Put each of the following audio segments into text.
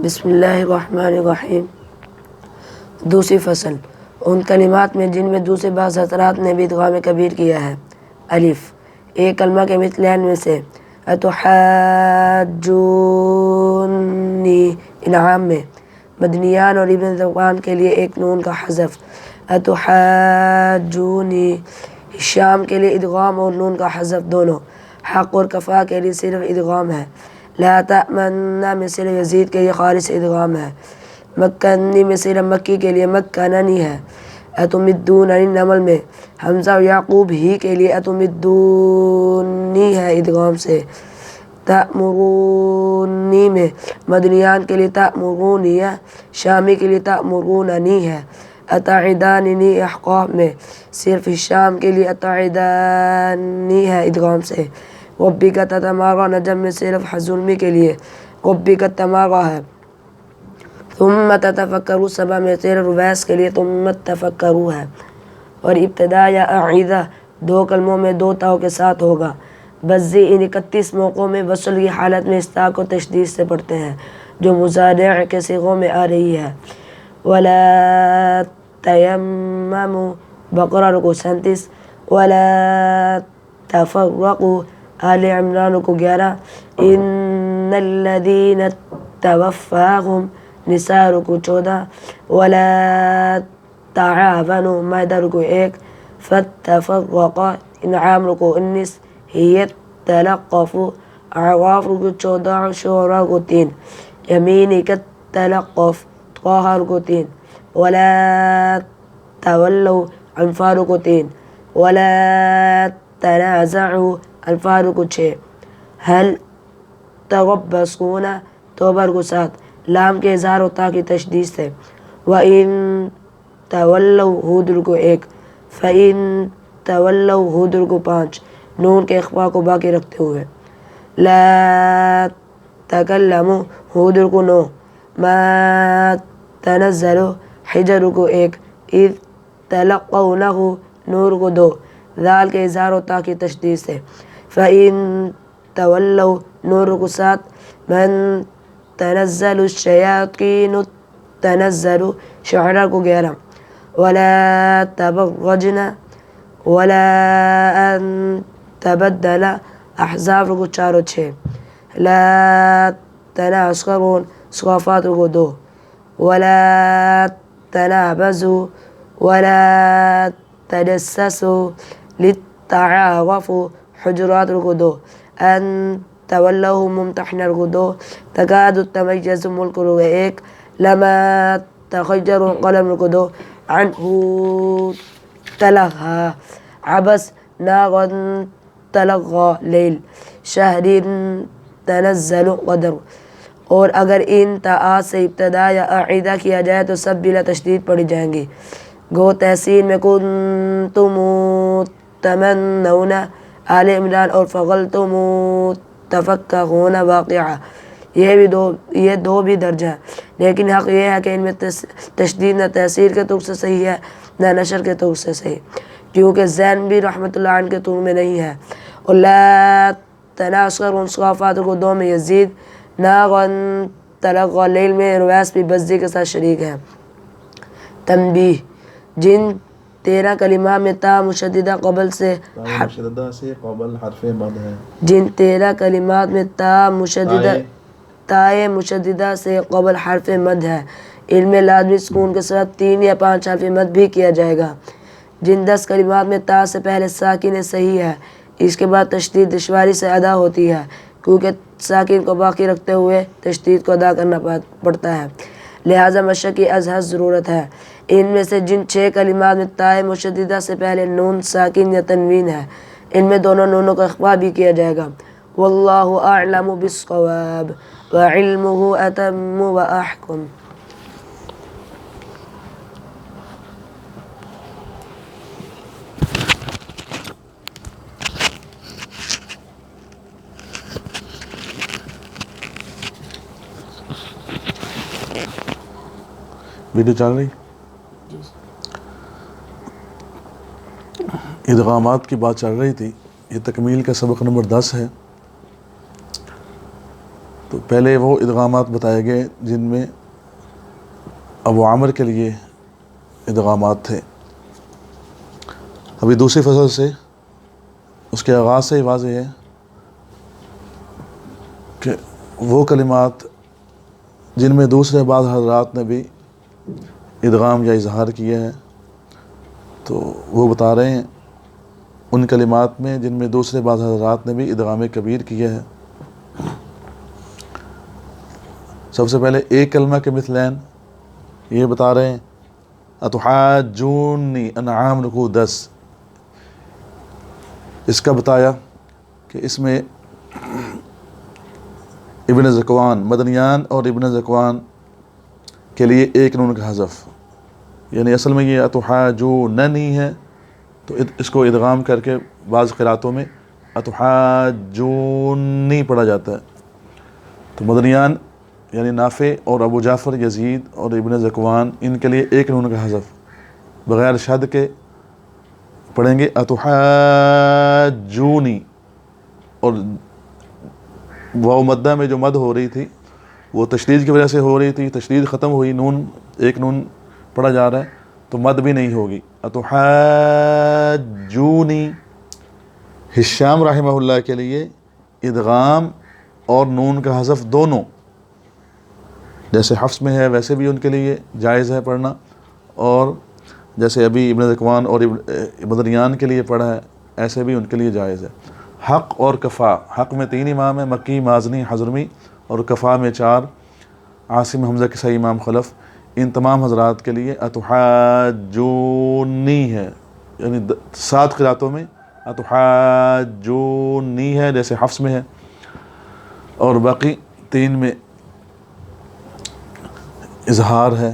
بسم اللہ الرحمن الرحیم۔ دوسری فصل ان کلمات میں جن میں دوسرے بعض حضرات نے بھی ادغام کبیر کیا ہے۔ الف ایک کلمہ کے مثلین میں سے اتحاجونی انعام میں مدنیان اور ابن ذوقان کے لیے ایک نون کا حذف، اتحاجونی شام کے لیے ادغام اور نون کا حذف دونوں، حق اور کفا کے لیے صرف ادغام ہے، لا تأمننا میں صرف یزید کے لیے خالص ادغام ہے، مکنی میں صرف مکی کے لیے مکننی ہے، اتمدوننی نمل میں حمزہ و یعقوب ہی کے لیے اتمدونی ہے ادغام سے، تأمرونی میں مدنیان کے لیے تأمرونی ہے، شامی کے لیے تأمروننی ہے، اتعداننی احقاف میں صرف شام کے لیے اتعدانی ہے ادغام سے، ربی کا تتمارا نجم میں صرف حزلمی کے لیے ربی کا تمارا ہے، ثم تتفکروا سبا میں صرف رویس کے لیے ثم تفکروا ہے، اور ابتدا یا اعیدہ دو کلموں میں دو تاؤ کے ساتھ ہوگا، بزی ان 31 موقعوں میں وصل کی حالت میں استا کو تشدید سے پڑھتے ہیں جو مضارع کے صیغوں میں آ رہی ہے، ولا تیمموا بقرہ رکو 37، ولا تفرقوا آل عمران رکو 11، ان الذین توفاهم نساء رکو 14، ولا تعاونوا مائدہ رکو 1، فتفرقا انعام رکو 19، ہی تلقفوا اعراف رکو 14، شعراء رکو 3، یمینی کتلقف طه رکو 3، ولا تولوا انفال رکو 3، ولا تنازعوا انفال رکو 6، هل تربصون توبہ رکو 7، لام کے اظہار و تا کی تشدید سے، وَإِن تَوَلَّوْا ہود رکو 1، فَإِن تَوَلَّوْا ہود رکو 5، نون کے اخفاء کو باقی رکھتے ہوئے، لَا تَكَلَّمُوا ہود رکو 9، مَا تَنَزَّلُوا حجر رکو 1، اِذْ تَلَقَّوْنَهُ نور رکو 2، ذال کے اظہار و تا کی تشدید سے، فَإِن تَوَلَّوْا نور رکو 7، مَن تنزل الشیاطین تنزل شعراء کو 11، ولا تبرجن ولا ان تبدل احزاب کو 4 و 6، لا تناسخرون صافات کو 2، ولا تنابزوا ولا تجسسوا للتعارفوا حجرات کو 2، ان تولوه ممتحنہ رکو 2، تکاد تمیز ملک رکو 1، لما تخجر قلم رکو 2، عنہ تلغى عبس نارا تلغى لیل، شہر تنزل قدر، اور اگر ان تا سے ابتدا یا اعیدہ کیا جائے تو سب بلا تشدید پڑھی جائیں گی، گو تحسین میں کنتم تمنون آل عمران اور فغلتم تفکرون واقعہ، یہ دو بھی درج ہے، لیکن حق یہ ہے کہ ان میں تشدید نہ تحصیل کے طور سے صحیح ہے نہ نشر کے طور سے صحیح، کیونکہ زین بھی رحمۃ اللہ عنہ کے طور میں نہیں ہے، اور لا تناصر صافات کو 2 میں یزید، ناغن تلغى لیل میں رویس بھی بزدی کے ساتھ شریک ہے۔ تنبیہ جن 13 کلمات میں تا مشددہ قبل سے قبل حرف مد ہے، جن 13 کلمات میں تا مشددہ سے قبل حرف مد ہے، ان میں لازمی سکون کے ساتھ 3 یا 5 حرف مد بھی کیا جائے گا، جن 10 کلمات میں تا سے پہلے ساکن صحیح ہے، اس کے بعد تشدید دشواری سے ادا ہوتی ہے کیونکہ ساکن کو باقی رکھتے ہوئے تشدید کو ادا کرنا پڑتا ہے، لہذا مشق کی ازحد ضرورت ہے۔ ان میں سے جن 6 کلمات میں تا مشددہ سے پہلے نون ساکن یا تنوین ہے، ان میں دونوں نونوں کا اخفاء بھی کیا جائے گا، واللہ اعلم بالصواب وعلمہ اتم واحکم۔ ویڈیو چل رہی؟ ادغامات کی بات چل رہی تھی، یہ تکمیل کا سبق نمبر 10 ہے۔ تو پہلے وہ ادغامات بتائے گئے جن میں ابو عامر کے لیے ادغامات تھے. ابھی دوسری فصل سے اس کے آغاز سے ہی واضح ہے کہ وہ کلمات جن میں دوسرے بعض حضرات نے بھی ادغام یا اظہار کیا ہے تو وہ بتا رہے ہیں ان کلمات میں جن میں دوسرے بعض حضرات نے بھی ادغام کبیر کیا ہے. سب سے پہلے ایک کلمہ کے مثلین یہ بتا رہے ہیں اتحاجونی انعام رکوع 10. اس کا بتایا کہ اس میں ابن ذکوان مدنیان اور ابن ذکوان کے لیے ایک نون کا حذف، یعنی اصل میں یہ اتحاجوننی ہے تو اس کو ادغام کر کے بعض قراتوں میں اتحاجونی پڑھا جاتا ہے. تو مدنیان یعنی نافع اور ابو جعفر یزید اور ابن ذکوان ان کے لیے ایک نون کا حذف بغیر شد کے پڑھیں گے اتحاجونی، اور واو مدہ میں جو مد ہو رہی تھی وہ تشدید کی وجہ سے ہو رہی تھی، تشدید ختم ہوئی، نون ایک نون پڑھا جا رہا ہے تو مد بھی نہیں ہوگی. اتحاجونی. ہشام رحمہ اللہ کے لیے ادغام اور نون کا حذف دونوں جیسے حفص میں ہے ویسے بھی ان کے لیے جائز ہے پڑھنا، اور جیسے ابھی ابن ذکوان اور مدنیان کے لیے پڑھا ہے ایسے بھی ان کے لیے جائز ہے. حق اور کفا، حق میں 3 امام ہیں، مکی، مازنی، حضرمی، اور کفا میں 4 عاصم، حمزہ، کسائی، امام خلف. ان تمام حضرات کے لیے اتحاجونی ہے، یعنی 7 قراتوں میں اتحاجونی ہے جیسے حفص میں ہے، اور باقی 3 میں اظہار ہے.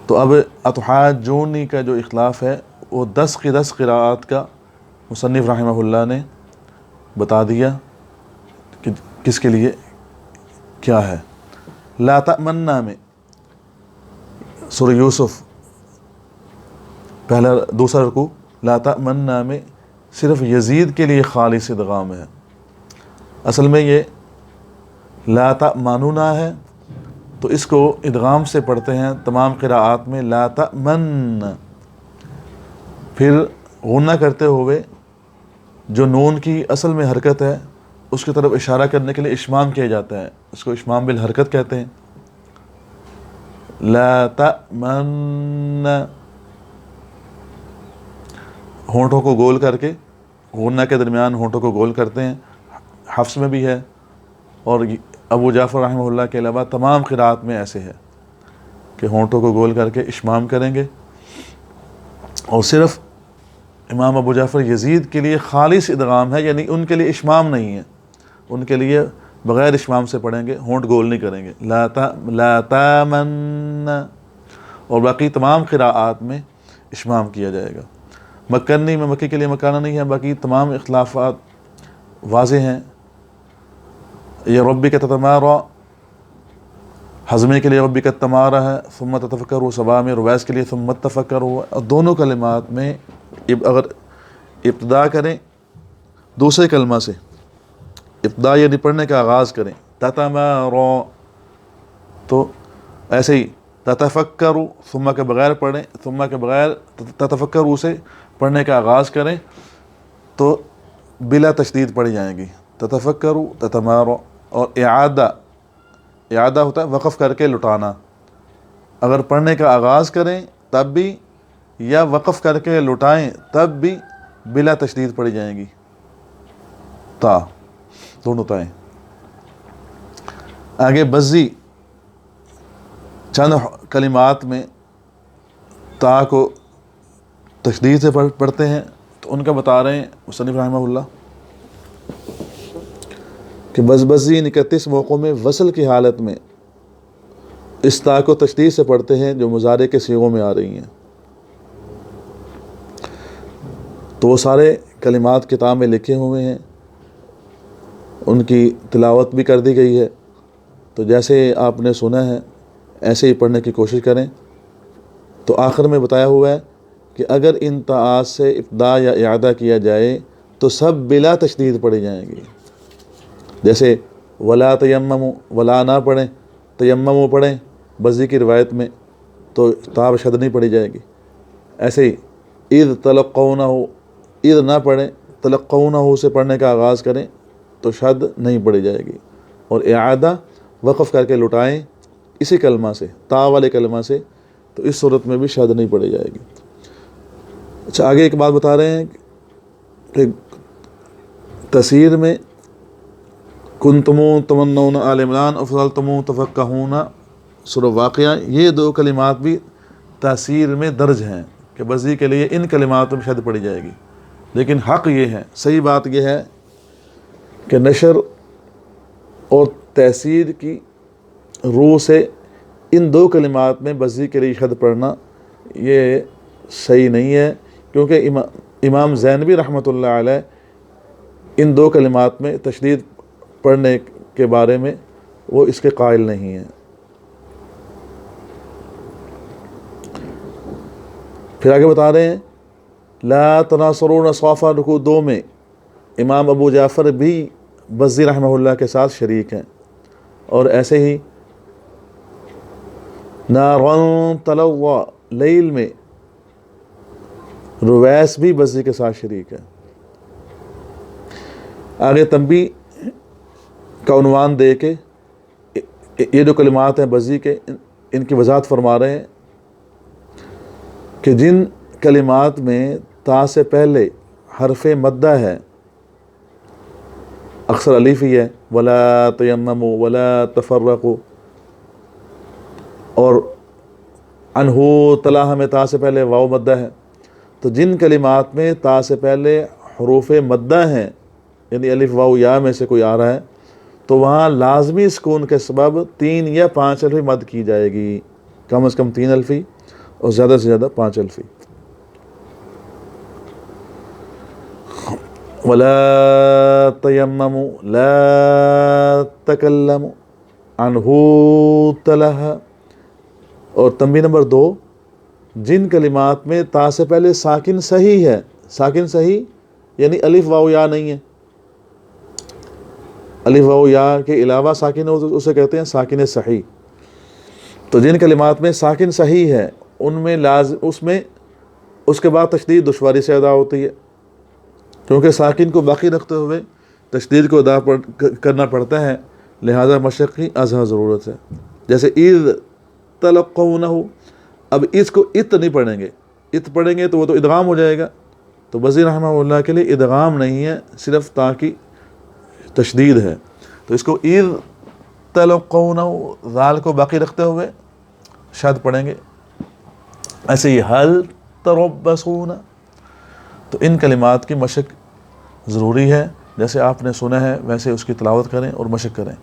تو اب اتحاجونی کا جو اختلاف ہے وہ 10 کی 10 قراءات کا مصنف رحمہ اللہ نے بتا دیا کہ کس کے لیے کیا ہے. لا تأمنا میں سورہ یوسف پہلا دوسرا رکوع، لا تأمنا میں صرف یزید کے لیے خالص ادغام ہے. اصل میں یہ لا تأمنونا ہے تو اس کو ادغام سے پڑھتے ہیں تمام قراءات میں لا تأمن، پھر غنہ کرتے ہوئے جو نون کی اصل میں حرکت ہے اس کی طرف اشارہ کرنے کے لیے اشمام کیا جاتا ہے، اس کو اشمام بالحرکت کہتے ہیں. لا تأمن، ہونٹوں کو گول کر کے غنہ کے درمیان ہونٹوں کو گول کرتے ہیں، حفص میں بھی ہے اور ابو جعفر رحمہ اللہ کے علاوہ تمام قراءات میں ایسے ہے کہ ہونٹوں کو گول کر کے اشمام کریں گے. اور صرف امام ابو جعفر یزید کے لیے خالص ادغام ہے، یعنی ان کے لیے اشمام نہیں ہے، ان کے لیے بغیر اشمام سے پڑھیں گے، ہونٹ گول نہیں کریں گے. لا تامن، اور باقی تمام قراءات میں اشمام کیا جائے گا. مکنی میں مکی کے لیے مکانہ نہیں ہے، باقی تمام اختلافات واضح ہیں. یہ ربک تتمارا حضمی کے لیے ربک تمارا ہے، ثم تتفکروا سبا میں رویس کے لیے ثم تفکروا. اور دونوں کلمات میں اگر ابتدا کریں دوسرے کلمہ سے، ابتدا یعنی پڑھنے کا آغاز کریں تتمارا، تو ایسے ہی تتفکروا ثم کے بغیر پڑھیں، ثم کے بغیر تتفکروا سے پڑھنے کا آغاز کریں تو بلا تشدید پڑھی جائیں گی تتفکروا تتمارا. اور اعادہ ہوتا ہے وقف کر کے لٹانا، اگر پڑھنے کا آغاز کریں تب بھی یا وقف کر کے لٹائیں تب بھی بلا تشدید پڑھی جائیں گی، تا دونوں تائیں. آگے بزی چند کلمات میں تا کو تشدید سے پڑھتے ہیں تو ان کا بتا رہے ہیں مصنف رحمہ اللہ کہ بزی 31 موقعوں میں وصل کی حالت میں اس تا کو تشدید سے پڑھتے ہیں جو مضارع کے صیغوں میں آ رہی ہیں. تو وہ سارے کلمات کتاب میں لکھے ہوئے ہیں، ان کی تلاوت بھی کر دی گئی ہے، تو جیسے آپ نے سنا ہے ایسے ہی پڑھنے کی کوشش کریں. تو آخر میں بتایا ہوا ہے کہ اگر ان تعاء سے ابتدا یا اعادہ کیا جائے تو سب بلا تشدید پڑھی جائیں گی. جیسے ولا تیممو، ولا نہ پڑھیں، تیممو پڑھیں بزی کی روایت میں تو تا شد نہیں پڑھی جائے گی. ایسے ہی اذ تلقونہ، اذ نہ پڑھیں، تلقونہ سے پڑھنے کا آغاز کریں تو شد نہیں پڑھی جائے گی. اور اعادہ وقف کر کے لٹائیں اسی کلمہ سے، تا والے کلمہ سے، تو اس صورت میں بھی شد نہیں پڑھی جائے گی. اچھا آگے ایک بات بتا رہے ہیں کہ تفسیر میں کنتم تمنون آل عمران افضلتم تفقہون سورہ واقعہ، یہ دو کلمات بھی تفسیر میں درج ہیں کہ بزی کے لیے ان کلمات میں شد پڑھی جائے گی. لیکن حق یہ ہے، صحیح بات یہ ہے کہ نشر اور تحسیر کی روح سے ان دو کلمات میں بزی کے لیے شد پڑھنا یہ صحیح نہیں ہے، کیونکہ امام زینبی رحمۃ اللہ علیہ ان دو کلمات میں تشدید پڑھنے کے بارے میں وہ اس کے قائل نہیں ہیں. پھر آگے بتا رہے ہیں لا تناصرون صافہ رکوع 2 میں امام ابو جعفر بھی بزی رحمہ اللہ کے ساتھ شریک ہیں، اور ایسے ہی نارن تلوہ لیل میں رویس بھی بزی کے ساتھ شریک ہے. آگے تنبیہ کا عنوان دے کے یہ جو کلمات ہیں بزی کے ان کی وضاحت فرما رہے ہیں کہ جن کلمات میں تا سے پہلے حرف مدہ ہے، اکثر الف ہی ہے، ولا تیمموا ولا تفرقوا، اور انہو تلاہ میں تا سے پہلے واو مدہ ہے. تو جن کلمات میں تا سے پہلے حروف مدہ ہیں، یعنی الف واو یا میں سے کوئی آ رہا ہے، تو وہاں لازمی سکون کے سبب 3 یا 5 الفی مد کی جائے گی، کم از کم 3 الفی اور زیادہ سے زیادہ 5 الفی. ولا تیمموا لا تکلموا عنہ تلہ. اور تنبیہ نمبر 2، جن کلمات میں تا سے پہلے ساکن صحیح ہے، ساکن صحیح یعنی الف واو یا نہیں ہے، الف واو یا کے علاوہ ساکن ہو تو اسے کہتے ہیں ساکن صحیح. تو جن کلمات میں ساکن صحیح ہے ان میں اس کے بعد تشدید دشواری سے ادا ہوتی ہے، کیونکہ ساکن کو باقی رکھتے ہوئے تشدید کو ادا کرنا پڑتا ہے، لہذا مشق کی ازحد ضرورت ہے. جیسے اذ تلقونہ، اب اس کو ات نہیں پڑھیں گے، ات پڑھیں گے تو وہ تو ادغام ہو جائے گا. تو بزی رحمہ اللہ کے لیے ادغام نہیں ہے، صرف تا کی تشدید ہے. تو اس کو اذ تلقونہ ذال کو باقی رکھتے ہوئے شد پڑھیں گے. ایسے ہی حل تربصون، تو ان کلمات کی مشق ضروری ہے، جیسے آپ نے سنا ہے ویسے اس کی تلاوت کریں اور مشق کریں.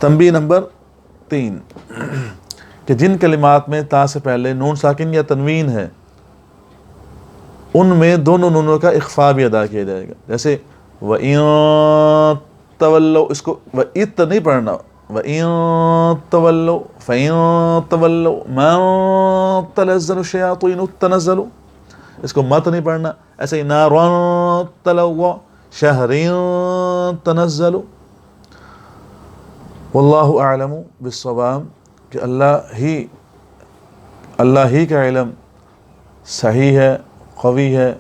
تنبیہ نمبر 3 کہ جن کلمات میں تا سے پہلے نون ساکن یا تنوین ہے ان میں دونوں نونوں کا اخفاء بھی ادا کیا جائے گا. جیسے وَإِن تَوَلَّوْا، اس کو وَإِت نہیں پڑھنا، وَإِن تَوَلَّوْا فَإِن تَوَلَّوْا مَن تَنَزَّلُ الشَّيَاطِينُ تَنَزَّلُ، اس کو مت نہیں پڑھنا. ایسے ہی نَارٌ تَلَوَّا شَهْرٍ تَنَزَّلُ. واللہ اعلم بالصواب، کہ اللہ ہی کا علم صحیح ہے، قوی ہے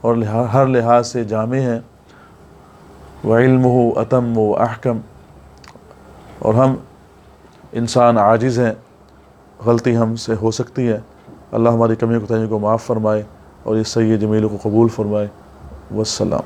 اور ہر لحاظ سے جامع ہے. وعلمہ اتم و احکم، اور ہم انسان عاجز ہیں، غلطی ہم سے ہو سکتی ہے. اللہ ہماری کمی کوتاہیوں کو معاف فرمائے اور اس سید جمیل کو قبول فرمائے. والسلام.